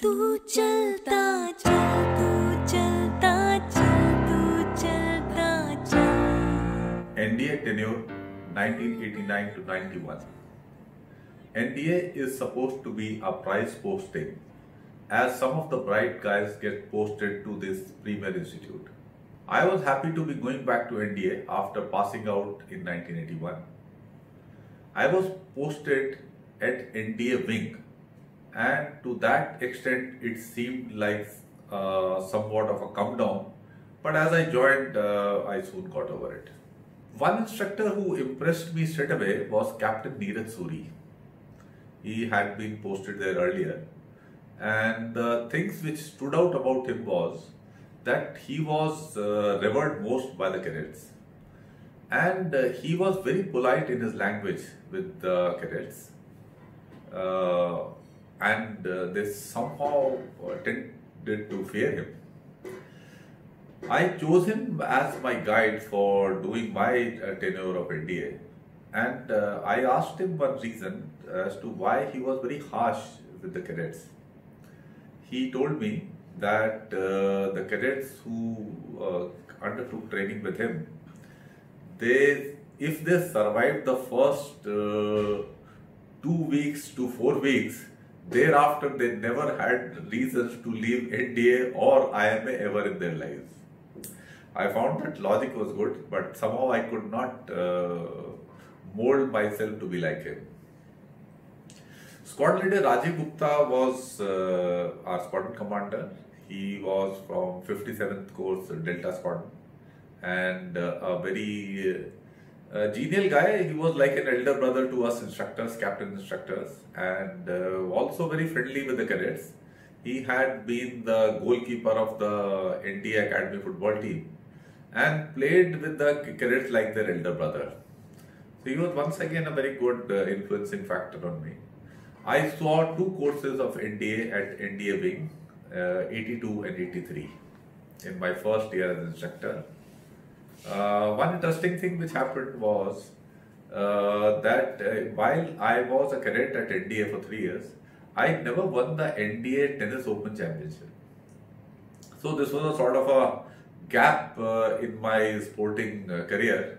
तू चलता चल तू चलता चल तू चलता चल। NDA tenure 1989 to 91. NDA is supposed to be a prize posting, as some of the bright guys get posted to this premier institute. I was happy to be going back to NDA after passing out in 1981. I was posted at NDA wing, and to that extent it seemed like somewhat of a come down, but as I joined, I soon got over it. One instructor who impressed me straight away was Captain Neeraj Suri. He had been posted there earlier, and the things which stood out about him was that he was revered most by the cadets, and he was very polite in his language with the cadets, and they somehow tended to fear him. I chose him as my guide for doing my tenure of NDA, and I asked him one reason as to why he was very harsh with the cadets. He told me that the cadets who undertook training with him, if they survived the first 2 weeks to 4 weeks, thereafter they never had reasons to leave NDA or IMA ever in their lives. I found that logic was good, but somehow I could not mold myself to be like him. Squad leader Rajiv Gupta was our squadron commander. He was from 57th Course Delta Squadron, and a very genial guy. He was like an elder brother to us instructors, captain instructors, and also very friendly with the cadets. He had been the goalkeeper of the NDA Academy football team and played with the cadets like their elder brother. So he was once again a very good influencing factor on me. I saw 2 courses of NDA at NDA wing, 82 and 83, in my first year as instructor. One interesting thing which happened was that while I was a cadet at NDA for 3 years, I never won the NDA Tennis Open Championship. So this was a sort of a gap in my sporting career.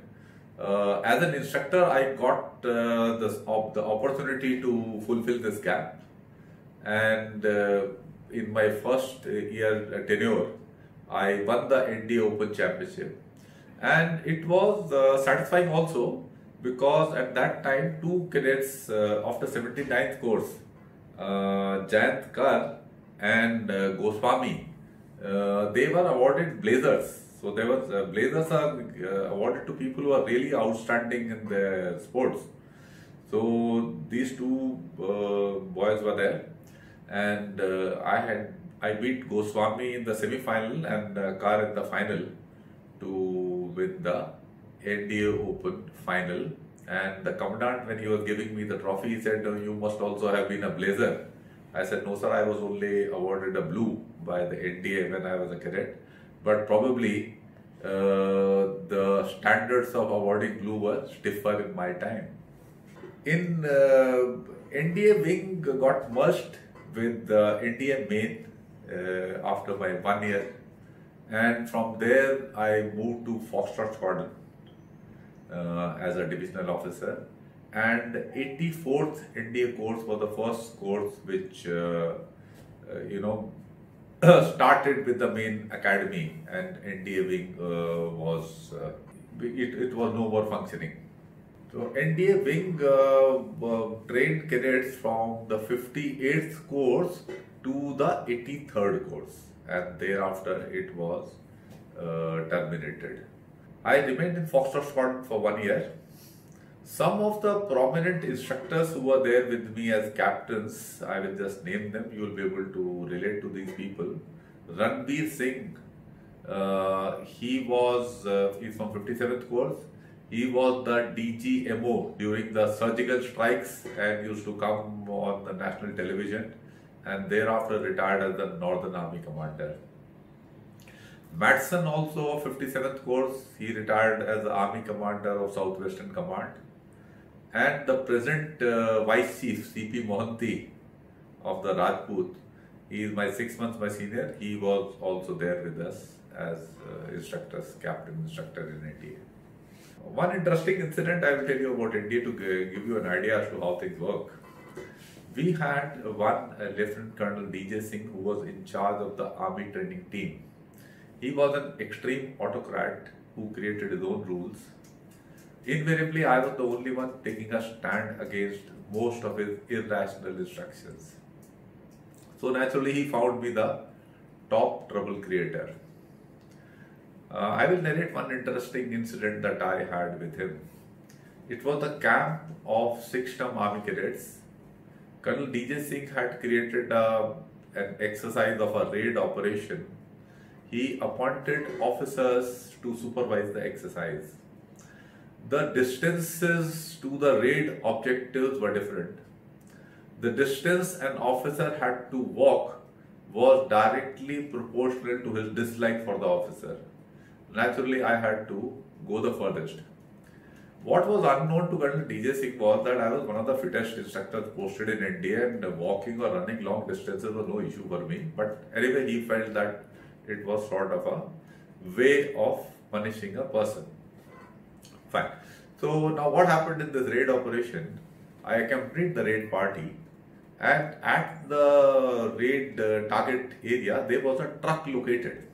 As an instructor, I got the opportunity to fulfill this gap, and in my first year tenure, I won the NDA Open Championship. And it was satisfying also, because at that time 2 cadets of the 79th course, Jayant Kar and Goswami, they were awarded blazers. So there was blazers are awarded to people who are really outstanding in their sports. So these 2 boys were there, and I beat Goswami in the semi-final and Kar in the final to win the NDA Open final. And the commandant, when he was giving me the trophy, he said, "You must also have been a blazer." I said, "No sir, I was only awarded a blue by the NDA when I was a cadet, but probably the standards of awarding blue were stiffer in my time." In NDA wing got merged with the NDA main after my 1 year, and from there I moved to Foxtrot Squadron as a divisional officer, and 84th NDA course was the first course which started with the main academy, and NDA wing was it was no more functioning. So NDA wing trained cadets from the 58th course to the 83rd course, and thereafter it was terminated. I remained in Foxtrot Squadron for 1 year. Some of the prominent instructors who were there with me as captains, I will just name them, you will be able to relate to these people. Ranbir Singh, he's from 57th course. He was the DGMO during the surgical strikes and used to come on the national television, and thereafter retired as the Northern Army Commander. Madsen, also of 57th course, he retired as the Army Commander of Southwestern Command. And the present Vice Chief, CP Mohanty of the Rajput, He is my 6 months my senior. He was also there with us as captain instructor in NDA. One interesting incident I will tell you about NDA to give you an idea as to how things work. We had one Lieutenant Colonel DJ Singh who was in charge of the army training team. He was an extreme autocrat who created his own rules. Invariably, I was the only one taking a stand against most of his irrational instructions. So naturally, he found me the top trouble creator. I will narrate one interesting incident that I had with him. It was the camp of 6th-term Army cadets. Colonel DJ Singh had created an exercise of a raid operation. He appointed officers to supervise the exercise. The distances to the raid objectives were different. The distance an officer had to walk was directly proportional to his dislike for the officer. Naturally, I had to go the furthest. What was unknown to Colonel DJ Singh was that I was one of the fittest instructors posted in India, and walking or running long distances was no issue for me. But anyway, he felt that it was sort of a way of punishing a person. Fine. So now what happened in this raid operation? I accompanied the raid party, and at the raid target area, there was a truck located.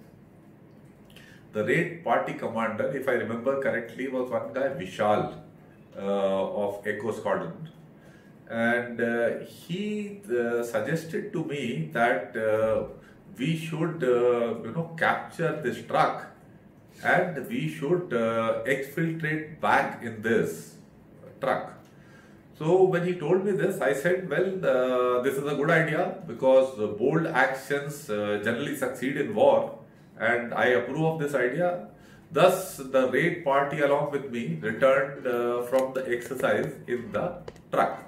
The raid party commander, if I remember correctly, was one guy, Vishal, of Echo Squadron. And he suggested to me that we should, capture this truck and we should exfiltrate back in this truck. So when he told me this, I said, well, this is a good idea because bold actions generally succeed in war. And I approve of this idea. Thus, the raid party along with me returned from the exercise in the truck.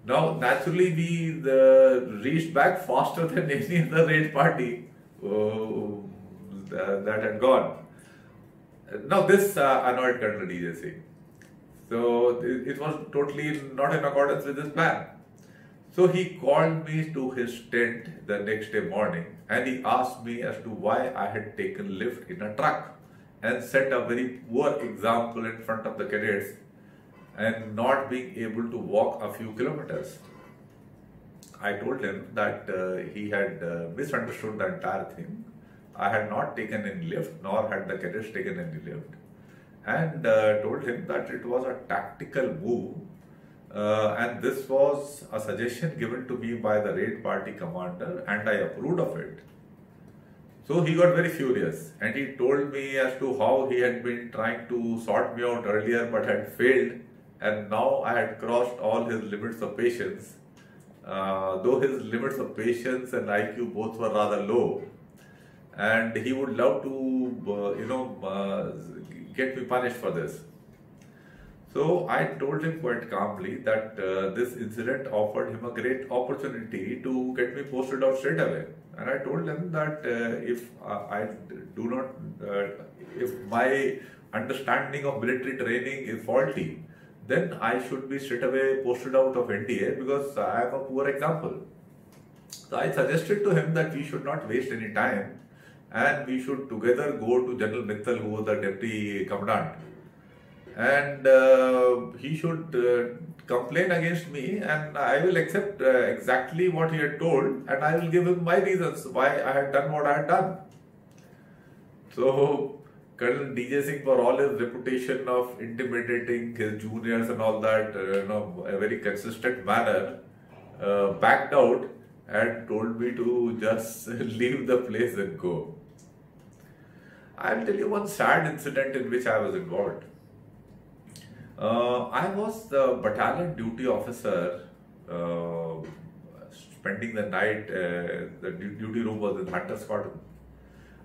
Now, naturally, we reached back faster than any other raid party that had gone. Now, this annoyed Colonel DJ Singh. So, it was totally not in accordance with his plan. So he called me to his tent the next day morning and he asked me as to why I had taken lift in a truck and set a very poor example in front of the cadets and not being able to walk a few kilometers. I told him that he had misunderstood the entire thing. I had not taken any lift, nor had the cadets taken any lift, and told him that it was a tactical move. And this was a suggestion given to me by the raid party commander and I approved of it. So he got very furious and he told me as to how he had been trying to sort me out earlier but had failed, and now I had crossed all his limits of patience. Though his limits of patience and IQ both were rather low, and he would love to get me punished for this. So I told him quite calmly that this incident offered him a great opportunity to get me posted out straight away. And I told him that if my understanding of military training is faulty, then I should be straight away posted out of NDA because I am a poor example. So I suggested to him that we should not waste any time and we should together go to General Mittal, who was the deputy commandant. And he should complain against me and I will accept exactly what he had told and I will give him my reasons why I had done what I had done. So Colonel DJ Singh, for all his reputation of intimidating his juniors and all that, a very consistent manner, backed out and told me to just leave the place and go. I will tell you one sad incident in which I was involved. I was the battalion duty officer, spending the night. The duty room was in Hunter Squadron.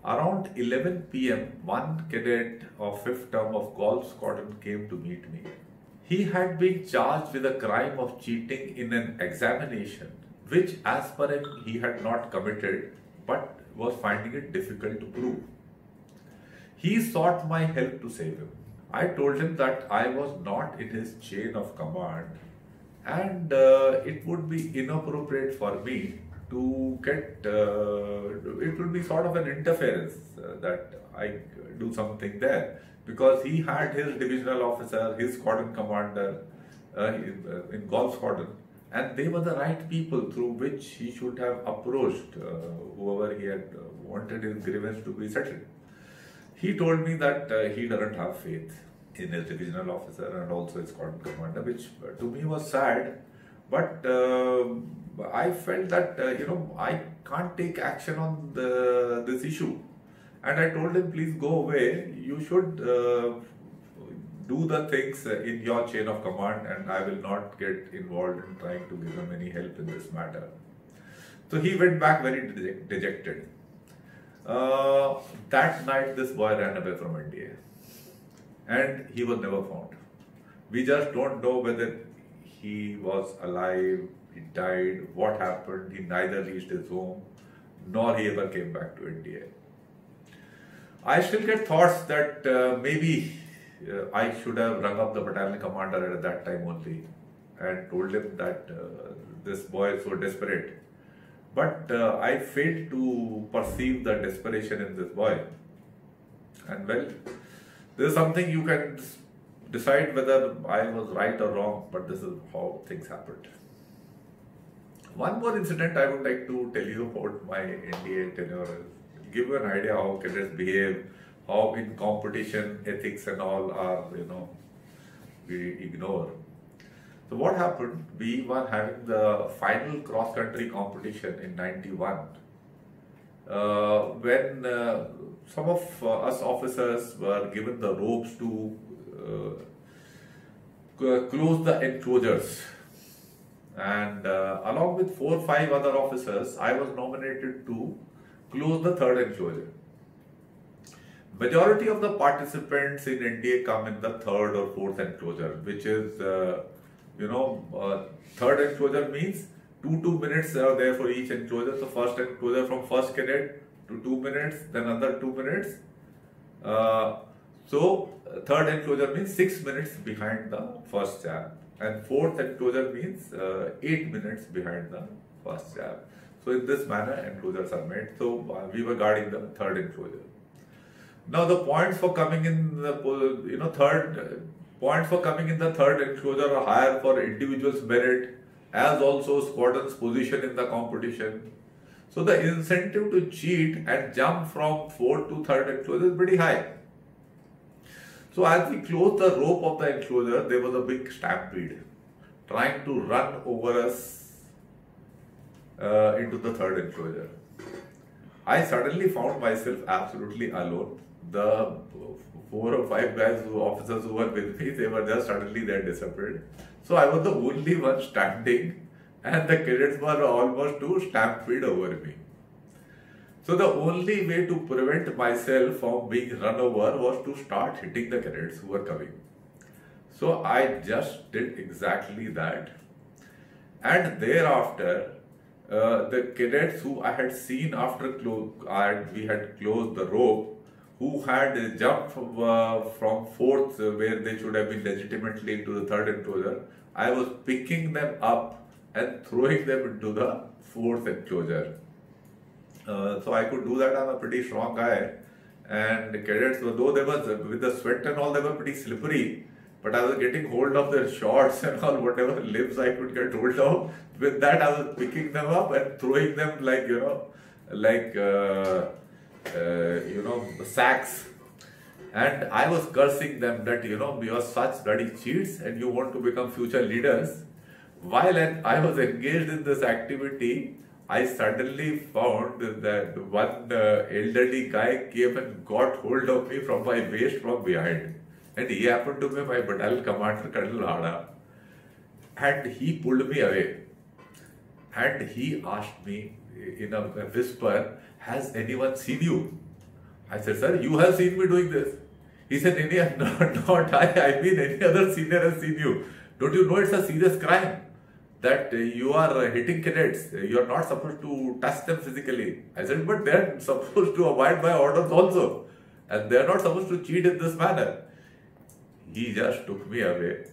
Around 11 p.m., one cadet of 5th term of Golf Squadron came to meet me. He had been charged with a crime of cheating in an examination, which as per him he had not committed, but was finding it difficult to prove. He sought my help to save him. I told him that I was not in his chain of command and it would be inappropriate for me to get, it will be sort of an interference that I do something there, because he had his divisional officer, his squadron commander in Golf Squadron, and they were the right people through which he should have approached whoever he had wanted his grievance to be settled. He told me that he doesn't have faith in his divisional officer and also his squadron commander, which to me was sad. But I felt that I can't take action on this issue, and I told him, please go away. You should do the things in your chain of command, and I will not get involved in trying to give him any help in this matter. So he went back very dejected. That night, this boy ran away from India, and he was never found. We just don't know whether he was alive, he died, what happened. He neither reached his home, nor he ever came back to India. I still get thoughts that maybe I should have rung up the battalion commander at that time only and told him that this boy is so desperate. But I failed to perceive the desperation in this boy. And well, this is something you can decide whether I was right or wrong, but this is how things happened. One more incident I would like to tell you about my NDA tenure, give you an idea how cadets behave, how in competition ethics and all are, we ignore. So what happened, we were having the final cross-country competition in 91, when some of us officers were given the ropes to close the enclosures, and along with 4 or 5 other officers, I was nominated to close the third enclosure. Majority of the participants in NDA come in the third or fourth enclosure, which is, third enclosure means 2 minutes are there for each enclosure. So first enclosure from first cadet to 2 minutes, then another 2 minutes. So third enclosure means 6 minutes behind the first jab, and fourth enclosure means 8 minutes behind the first jab. So in this manner enclosures are made. So we were guarding the third enclosure. Now the points for coming in the third enclosure are higher for individuals' merit, as also squadron's position in the competition. So the incentive to cheat and jump from fourth to third enclosure is pretty high. So as we closed the rope of the enclosure, there was a big stampede trying to run over us into the third enclosure. I suddenly found myself absolutely alone. The 4 or 5 officers who were with me, they were just suddenly there disappeared. So I was the only one standing, and the cadets were almost to stampede over me. So the only way to prevent myself from being run over was to start hitting the cadets who were coming. So I just did exactly that. And thereafter, the cadets who I had seen after we had closed the rope, who had jumped from fourth, where they should have been legitimately into the third enclosure, I was picking them up and throwing them into the fourth enclosure. So I could do that. I'm a pretty strong guy, and the cadets, though they were with the sweat and all, they were pretty slippery. But I was getting hold of their shorts and all, whatever limbs I could get hold of. With that, I was picking them up and throwing them sacks. And I was cursing them that, you are such bloody cheats and you want to become future leaders. While I was engaged in this activity, I suddenly found that one elderly guy came and got hold of me from my waist from behind. And he happened to be my battalion commander, Colonel Hada. And he pulled me away. And he asked me in a whisper, has anyone seen you? I said, sir, you have seen me doing this. He said, not I mean any other senior has seen you. Don't you know it's a serious crime that you are hitting cadets? You are not supposed to touch them physically. I said, but they are supposed to abide by orders also. And they are not supposed to cheat in this manner. He just took me away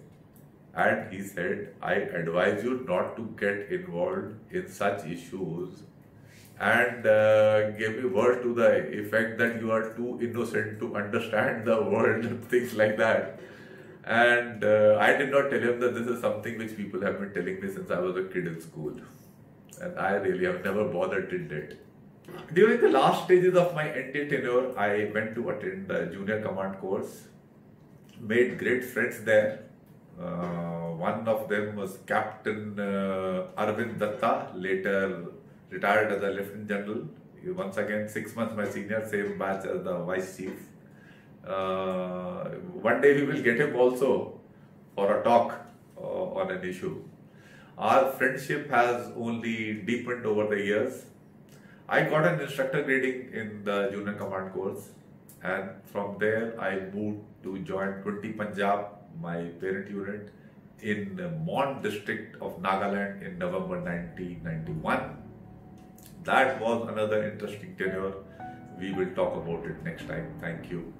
and he said, I advise you not to get involved in such issues, and gave me word to the effect that you are too innocent to understand the world, things like that. And I did not tell him that this is something which people have been telling me since I was a kid in school. And I really have never bothered till date. During the last stages of my NTA tenure, I went to attend the junior command course. Made great friends there. One of them was Captain Arvind Datta, later retired as a Lieutenant General. Once again, 6 months my senior, same batch as the Vice Chief. One day we will get him also for a talk on an issue. Our friendship has only deepened over the years. I got an instructor grading in the junior command course, and from there I moved to join 20 Punjab, my parent unit, in Mon district of Nagaland in November 1991. That was another interesting tenure. We will talk about it next time. Thank you.